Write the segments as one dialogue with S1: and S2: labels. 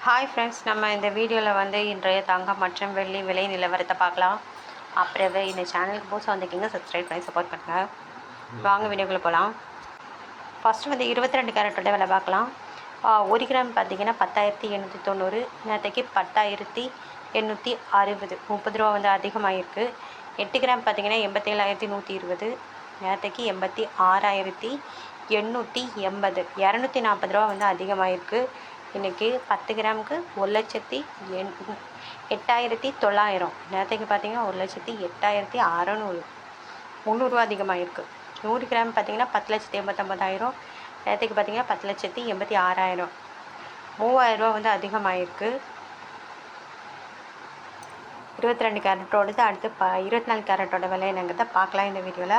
S1: Hi friends, நம்ம இந்த வீடியோவில் வந்து இன்றைய தங்கம் மற்றும் வெள்ளி விலை நிலவரத்தை பார்க்கலாம். அப்புறவே இந்த சேனலுக்கு புதுசாக வந்திருக்கீங்க, சப்ஸ்கிரைப் பண்ணி சப்போர்ட் பண்ணுங்கள். வாங்க வீடியோக்குள்ளே போகலாம். ஃபஸ்ட்டு வந்து 22 கேரட்டோட விலை பார்க்கலாம். 1 கிராம் பார்த்திங்கன்னா 10,890, நேற்றுக்கு 10,860, 30 ரூபா வந்து அதிகமாகிருக்கு. 8 கிராம் பார்த்திங்கன்னா 87,120, நேற்றுக்கு 86,880, 240 ரூபா வந்து அதிகமாகிருக்கு. இன்றைக்கி 10 கிராமுக்கு 1,08,900, நேற்றுக்கு பார்த்திங்கன்னா 1,08,600, 300 அதிகமாகிருக்கு. 100 கிராம் பார்த்திங்கன்னா 10,89,000, நேற்றுக்கு பார்த்திங்கன்னா 10,86,000, 3,000 ரூபா வந்து அதிகமாகிருக்கு. 22 கேரட்டோடது. அடுத்து 24 கேரட்டோட விலை என்னங்கிறத பார்க்கலாம் இந்த வீடியோவில்.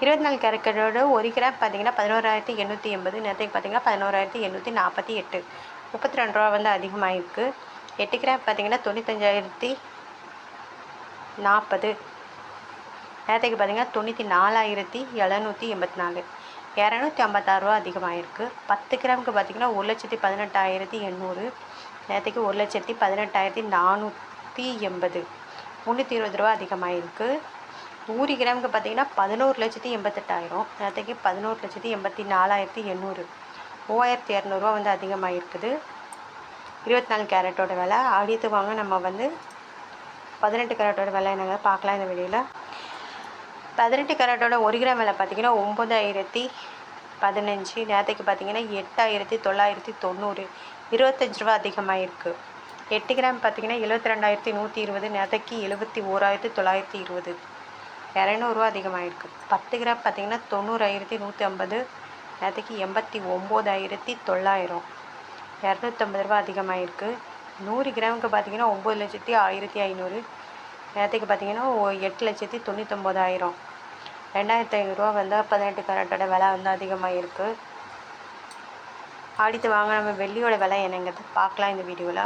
S1: 24 கேரட்டோட 1 கிராம் பார்த்திங்கன்னா 11,880, நேற்றுக்கு பார்த்திங்கன்னா 11,848, 32 ரூபா வந்து அதிகமாகிருக்கு. 8 கிராம் பார்த்திங்கன்னா 95,040, நேற்றுக்கு பார்த்திங்கன்னா 94,784, 256 ரூபா அதிகமாகிருக்கு. 10 கிராமுக்கு பார்த்திங்கன்னா 1,18,800, நேற்றுக்கு 1,18,480, 320 ரூபா அதிகமாகிருக்கு. 100 கிராமுக்கு பார்த்திங்கன்னா 11,88,000, நேற்றுக்கு 11,84,800, 3,200 ரூபா வந்து அதிகமாகிருக்குது. 24 கேரட்டோட விலை. அடுத்து வாங்க நம்ம வந்து 18 கேரட்டோட விலை என்னங்க பார்க்கலாம் இந்த வீடியோவில். 18 கேரட்டோட 1 கிராம் விலை பார்த்திங்கன்னா 9,015, நேற்றுக்கு பார்த்திங்கன்னா 8,990, 25 ரூபா அதிகமாகிருக்கு. 8 கிராம் பார்த்திங்கன்னா 72,120, நேற்றுக்கு 71,920, 200 ரூபா அதிகமாகிருக்கு. 10 கிராம் பார்த்திங்கன்னா 90,150, நேற்றுக்கு 89,900, 250 ரூபா அதிகமாகிருக்கு. 100 கிராமுக்கு பார்த்திங்கன்னா 9,01,500, நேற்றுக்கு பார்த்திங்கன்னா 8,99,000, 2,500 ரூபா வந்து 18 கேரட்டோட விலை வந்து அதிகமாகிருக்கு. அடுத்து வாங்க நம்ம வெள்ளியோட விலை என்னங்கிறது பார்க்கலாம் இந்த வீடியோவில்.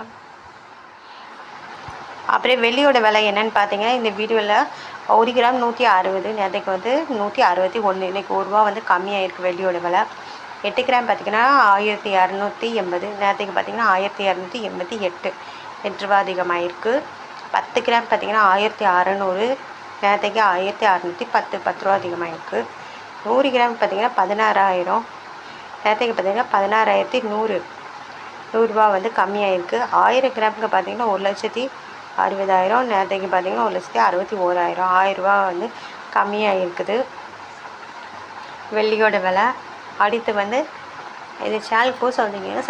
S1: அப்படியே வெள்ளியோட விலை என்னென்னு பார்த்தீங்கன்னா இந்த வீடியோவில் 1 கிராம் 160, நேற்றுக்கு வந்து 161, இன்றைக்கி 1 ரூபா வந்து கம்மியாகிருக்கு வெள்ளியோட விலை. 8 கிராம் பார்த்திங்கன்னா 1,280, நேற்றுக்கு பார்த்திங்கன்னா 1,288, 8 ரூபா அதிகமாகிருக்கு. 10 கிராம் பார்த்திங்கன்னா 1,600, நேற்றுக்கு 1,610, 10 ரூபா அதிகமாகிருக்கு. 100 கிராம் பார்த்திங்கன்னா 16,000, நேற்றுக்கு பார்த்திங்கன்னா 16,100, 100 ரூபா வந்து கம்மியாகிருக்கு. 1000 கிராமுக்கு பார்த்திங்கன்னா 1,60,000, நேற்றுக்கு பார்த்திங்கன்னா 1,61,000, 1000 ரூபா வந்து கம்மியாக இருக்குது வெள்ளியோட விலை. அடுத்து வந்து இந்த சேனல் புதுசாக வந்தீங்கன்னா